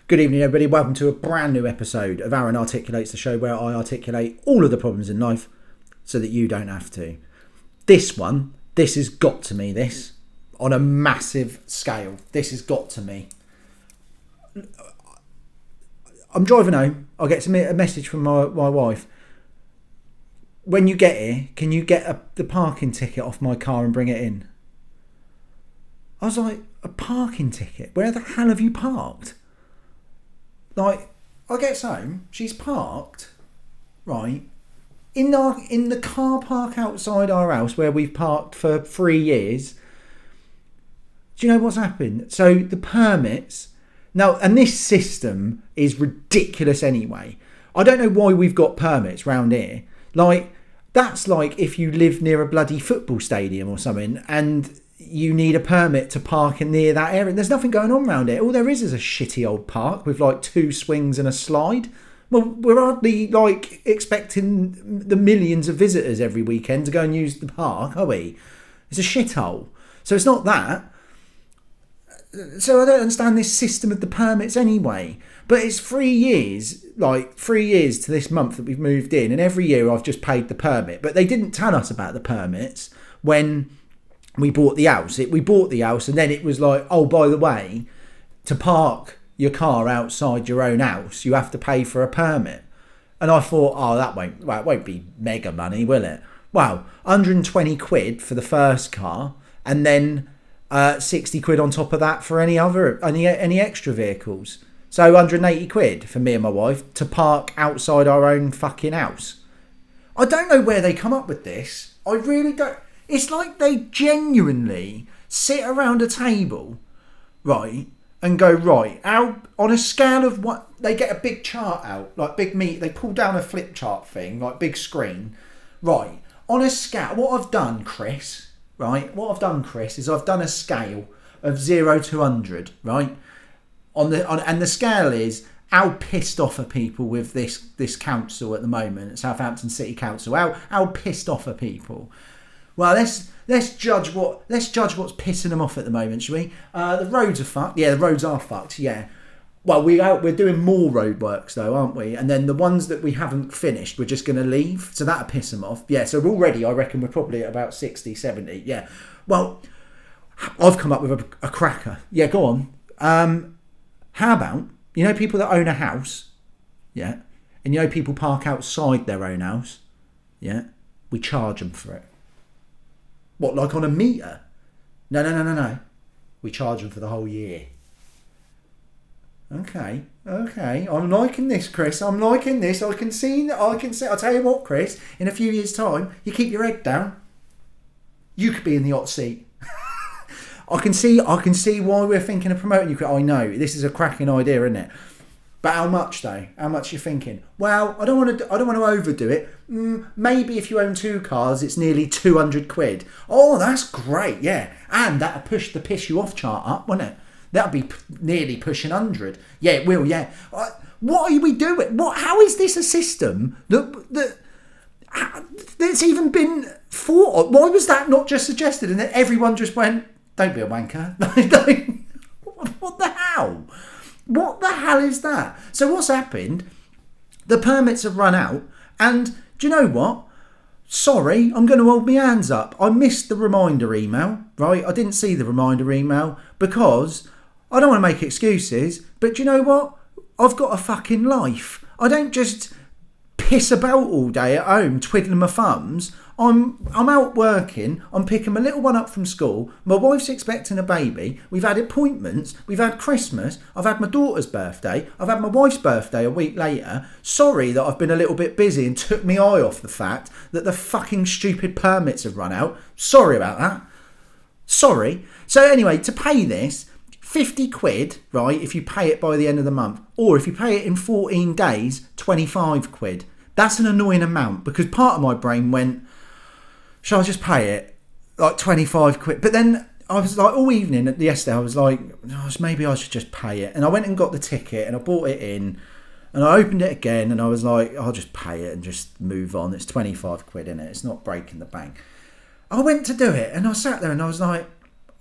Good evening, everybody. Welcome to a brand new episode of ArranArticulates, the show where I articulate all of the problems in life so that you don't have to. This has got to me, this, on a massive scale. This has got to me. I'm driving home. I get a message from my wife. When you get here, can you get the parking ticket off my car and bring it in? I was like, a parking ticket? Where the hell have you parked? Like, I get home, she's parked, right, in the car park outside our house where we've parked for 3 years. Do you know what's happened? So the permits, now, and this system is ridiculous anyway. I don't know why we've got permits round here. Like, that's like if you live near a bloody football stadium or something and you need a permit to park in near that area. There's nothing going on around it. All there is a shitty old park with like 2 swings and a slide. Well, we're hardly like expecting the millions of visitors every weekend to go and use the park, are we? It's a shithole. So it's not that. So I don't understand this system of the permits anyway. But it's 3 years, like 3 years to this month that we've moved in, and every year I've just paid the permit. But they didn't tell us about the permits when we bought the house. We bought the house and then it was like, oh, by the way, to park your car outside your own house, you have to pay for a permit. And I thought, oh, it won't be mega money, will it? Well, 120 quid for the first car and then 60 quid on top of that for any extra vehicles. So 180 quid for me and my wife to park outside our own fucking house. I don't know where they come up with this. I really don't. It's like they genuinely sit around a table, right, and go, right, how, on a scale of what, they get a big chart out, like they pull down a flip chart thing, like big screen, right, on a scale, what I've done, Chris, is I've done a scale of 0 to 100, right, and the scale is, how pissed off are people with this council at the moment, Southampton City Council, how pissed off are people? Well, let's judge what's pissing them off at the moment, shall we? The roads are fucked. Yeah, the roads are fucked. Yeah. Well, we're doing more roadworks though, aren't we? And then the ones that we haven't finished, we're just going to leave. So that'll piss them off. Yeah. So already, I reckon we're probably at about 60, 70. Yeah. Well, I've come up with a cracker. Yeah. Go on. How about people that own a house? Yeah. And people park outside their own house. Yeah. We charge them for it. What, like on a meter? No. We charge them for the whole year. Okay. I'm liking this, Chris. I'm liking this. I can see. I'll tell you what, Chris. In a few years' time, you keep your head down. You could be in the hot seat. I can see why we're thinking of promoting you. I know this is a cracking idea, isn't it? But how much though? How much you thinking? Well, I don't want to overdo it. Maybe if you own 2 cars, it's nearly 200 quid. Oh, that's great, yeah. And that'll push the piss you off chart up, won't it? That'll be nearly pushing 100. Yeah, it will. Yeah. What are we doing? How is this a system that's even been thought of? Why was that not just suggested? And then everyone just went, "Don't be a wanker." What the hell? What the hell is that? So what's happened? The permits have run out, and do you know what? Sorry, I'm going to hold my hands up. I missed the reminder email, right? I didn't see the reminder email because I don't want to make excuses, but do you know what? I've got a fucking life. I don't just piss about all day at home twiddling my thumbs. I'm out working. I'm picking my little one up from school. My wife's expecting a baby. We've had appointments. We've had Christmas. I've had my daughter's birthday. I've had my wife's birthday a week later. Sorry that I've been a little bit busy and took my eye off the fact that the fucking stupid permits have run out. Sorry about that. Sorry. So anyway, to pay this, 50 quid, right, if you pay it by the end of the month. Or if you pay it in 14 days, 25 quid. That's an annoying amount because part of my brain went, shall I just pay it? Like 25 quid. But then I was like, all evening yesterday, I was like, maybe I should just pay it. And I went and got the ticket and I bought it in and I opened it again and I was like, I'll just pay it and just move on. It's 25 quid in it. It's not breaking the bank. I went to do it and I sat there and I was like,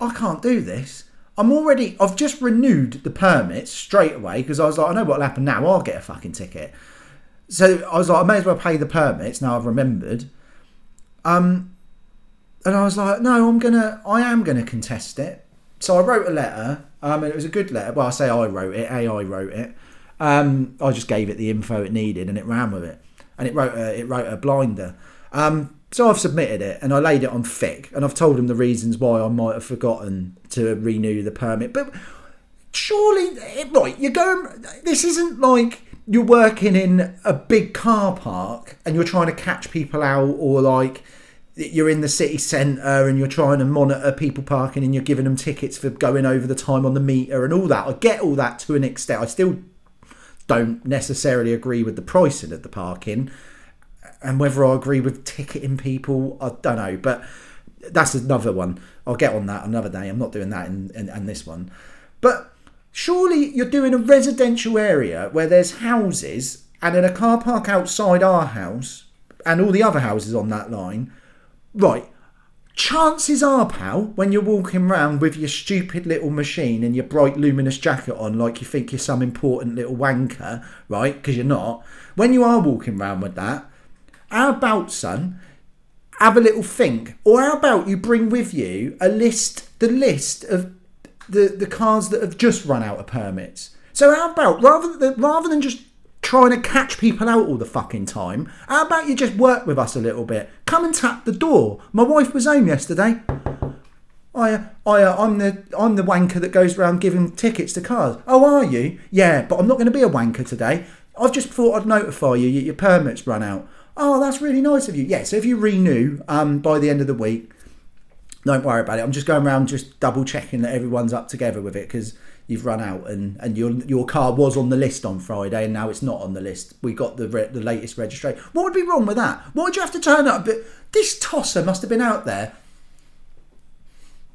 I can't do this. I've just renewed the permits straight away because I was like, I know what'll happen now. I'll get a fucking ticket. So I was like, I may as well pay the permits now I've remembered. And I was like, no, I am gonna contest it. So I wrote a letter, and it was a good letter. Well, I say I wrote it, AI wrote it. I just gave it the info it needed, and it ran with it. And it wrote a blinder. So I've submitted it, and I laid it on thick, and I've told them the reasons why I might have forgotten to renew the permit. But surely, right, you're going. This isn't like you're working in a big car park and you're trying to catch people out, or like you're in the city centre and you're trying to monitor people parking and you're giving them tickets for going over the time on the meter and all that. I get all that to an extent. I still don't necessarily agree with the pricing of the parking, and whether I agree with ticketing people, I don't know. But that's another one. I'll get on that another day. I'm not doing that in this one. But surely you're doing a residential area where there's houses, and in a car park outside our house and all the other houses on that line. Right, chances are, pal, when you're walking around with your stupid little machine and your bright luminous jacket on like you think you're some important little wanker, right, because you're not, when you are walking around with that, how about, son, have a little think, or how about you bring with you the list of the cars that have just run out of permits. So how about, rather than just trying to catch people out all the fucking time, how about you just work with us a little bit? Come and tap the door. My wife was home yesterday. I'm the wanker that goes around giving tickets to cars. Oh, are you? Yeah, but I'm not going to be a wanker today. I've just thought I'd notify you your permit's run out. Oh, that's really nice of you. Yeah, so if you renew by the end of the week, don't worry about it. I'm just going around just double checking that everyone's up together with it, because you've run out and your car was on the list on Friday and now it's not on the list. We got the latest registration. What would be wrong with that? Why would you have to turn up? But this tosser must have been out there.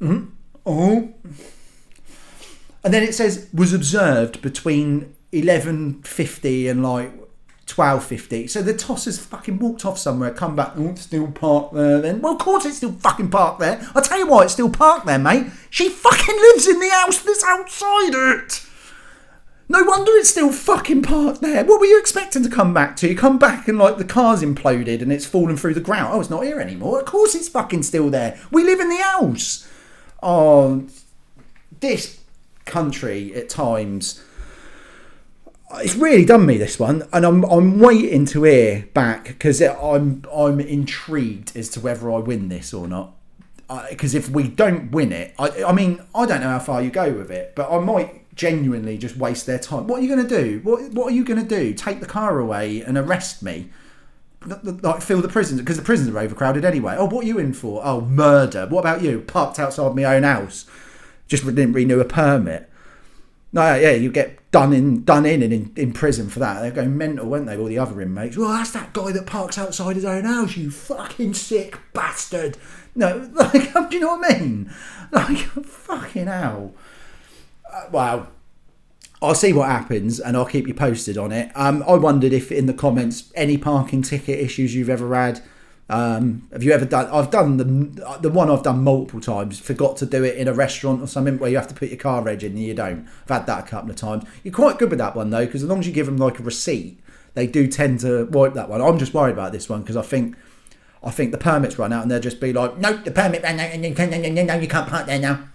Mm-hmm. Oh. And then it says was observed between 11:50 and like 12:50. So the tosser's fucking walked off somewhere, come back, it's still parked there then. Well, of course it's still fucking parked there. I'll tell you why it's still parked there, mate. She fucking lives in the house that's outside it. No wonder it's still fucking parked there. What were you expecting to come back to? You come back and like the car's imploded and it's fallen through the ground. Oh, it's not here anymore. Of course it's fucking still there. We live in the house. Oh, this country at times, it's really done me, this one, and I'm waiting to hear back, because I'm intrigued as to whether I win this or not. Because if we don't win it, I mean I don't know how far you go with it, but I might genuinely just waste their time. What are you going to do? What are you going to do? Take the car away and arrest me? Like fill the prisons, because the prisons are overcrowded anyway. Oh, what are you in for? Oh, murder. What about you? Parked outside my own house, just didn't renew a permit. No, yeah, you get done in prison for that. They're going mental, weren't they? All the other inmates. Well, that's that guy that parks outside his own house, you fucking sick bastard. No, like, do you know what I mean? Like, fucking hell. Well, I'll see what happens and I'll keep you posted on it. I wondered if in the comments any parking ticket issues you've ever had. Have you ever done? I've done the one I've done multiple times. Forgot to do it in a restaurant or something where you have to put your car reg in and you don't. I've had that a couple of times. You're quite good with that one though, because as long as you give them like a receipt, they do tend to wipe that one. I'm just worried about this one because I think the permits run out and they'll just be like, no, the permit ran out and you can't park there now.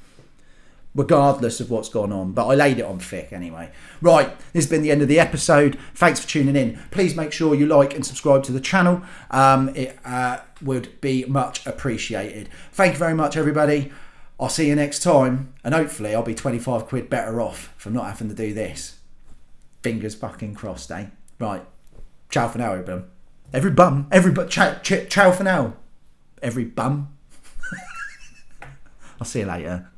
Regardless of what's gone on, but I laid it on thick anyway. Right, this has been the end of the episode. Thanks for tuning in. Please make sure you like and subscribe to the channel. It would be much appreciated. Thank you very much, everybody. I'll see you next time, and hopefully I'll be 25 quid better off from not having to do this. Fingers fucking crossed, eh? Right, ciao for now, everybody. Ciao for now, every bum. I'll see you later.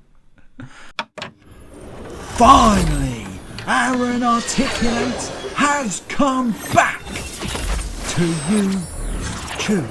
Finally, ArranArticulates has come back to YouTube.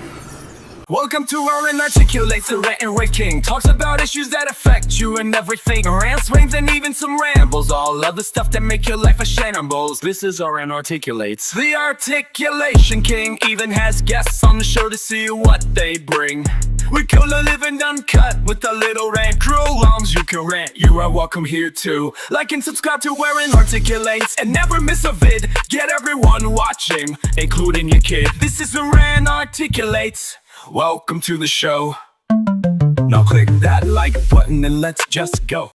Welcome to ArranArticulates, the rant and king. Talks about issues that affect you and everything. Rants, raves, and even some rambles. All other stuff that make your life a shambles. This is ArranArticulates, the articulation king. Even has guests on the show to see what they bring. We kill the living uncut with a little rant crew. Longs you can rant, you are welcome here too. Like and subscribe to ArranArticulates and never miss a vid. Get everyone watching, including your kid. This is ArranArticulates. Welcome to the show. Now click that like button and let's just go.